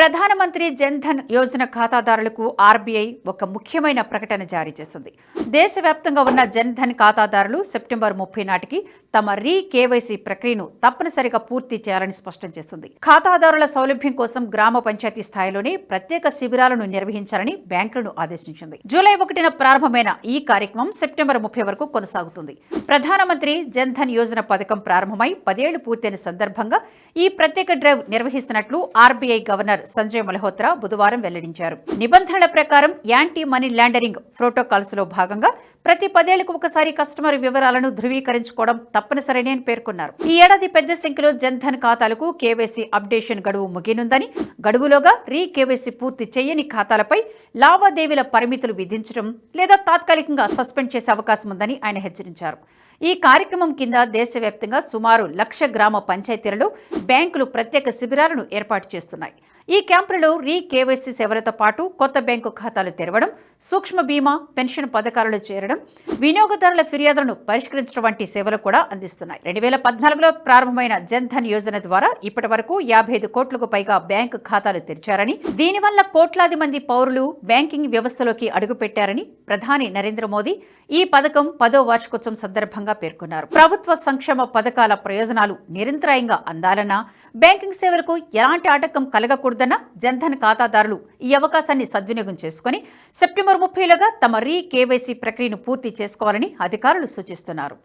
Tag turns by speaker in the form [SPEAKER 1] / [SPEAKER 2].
[SPEAKER 1] ప్రధానమంత్రి జన్ ధన్ యోజన ఖాతాదారులకు ఆర్బీఐ ఒక ముఖ్యమైన ప్రకటన జారీ చేసింది. దేశవ్యాప్తంగా ఉన్న జన్ ధన్ ఖాతాదారులు సెప్టెంబర్ 30 నాటికి తమ కేవైసీ ప్రక్రియను తప్పనిసరిగా పూర్తి చేయాలని స్పష్టం చేసింది. ఖాతాదారుల సౌలభ్యం కోసం గ్రామ పంచాయతీ స్థాయిలోనే ప్రత్యేక శిబిరాలను నిర్వహించాలని బ్యాంకులను ఆదేశించింది. జూలై 1న ప్రారంభమైన ఈ కార్యక్రమం సెప్టెంబర్ 30 వరకు కొనసాగుతుంది. ప్రధానమంత్రి జన్ ధన్ యోజన పథకం ప్రారంభమై 10 ఏళ్లు పూర్తయిన సందర్భంగా ఈ ప్రత్యేక డ్రైవ్ నిర్వహిస్తున్నట్లు ఆర్బీఐ గవర్నర్ సంజయ్ మల్హోత్రా బుధవారం వెల్లడించారు. నిబంధనల ప్రకారం యాంటీ మనీ లాండరింగ్ ప్రోటోకాల్స్ లో భాగంగా ప్రతి 10 ఏళ్లకు ఒకసారి కస్టమర్ వివరాలను ధృవీకరించుకోవడం తప్పనిసరని పేర్కొన్నారు. ఈ ఏడాది పెద్ద సంఖ్యలో జన్ ధన్ ఖాతాలకు కేవైసీ అప్డేషన్ గడువు ముగియనుందని, గడువులోగా కేవైసీ పూర్తి చేయని ఖాతాలపై లావాదేవీల పరిమితులు విధించడం లేదా తాత్కాలికంగా సస్పెండ్ చేసే అవకాశం ఉందని ఆయన హెచ్చరించారు. ఈ కార్యక్రమం కింద దేశవ్యాప్తంగా సుమారు 1,00,000 గ్రామ పంచాయతీలలో బ్యాంకులు ప్రత్యేక శిబిరాలను ఏర్పాటు చేస్తున్నాయి. ఈ క్యాంపులలో కేవైసీ సేవలతో పాటు కొత్త బ్యాంకు ఖాతాలు తెరవడం, సూక్ష్మ బీమా, పెన్షన్ పథకాలలో చేరడం, వినియోగదారుల ఫిర్యాదులను పరిష్కరించడం వంటి సేవలు కూడా అందిస్తున్నాయి. 2014లో ప్రారంభమైన జన్ ధన్ యోజన ద్వారా ఇప్పటి వరకు 55 కోట్లకు పైగా బ్యాంకు ఖాతాలు తెరిచారని, దీనివల్ల కోట్లాది మంది పౌరులు బ్యాంకింగ్ వ్యవస్థలోకి అడుగుపెట్టారని ప్రధాని నరేంద్ర మోదీ ఈ పథకం 10వ వార్షికోత్సవం సందర్భంగా పేర్కొన్నారు. ప్రభుత్వ సంక్షేమ పథకాల ప్రయోజనాలు నిరంతరాయంగా అందాలన్నా, బ్యాంకింగ్ సేవలకు ఎలాంటి ఆటంకం కలగకూడదన్న జన్ ధన్ ఖాతాదారులు ఈ అవకాశాన్ని సద్వినియోగం చేసుకుని సెప్టెంబర్ 30లోగా తమ కేవైసీ ప్రక్రియను పూర్తి చేసుకోవాలని అధికారులు సూచిస్తున్నారు.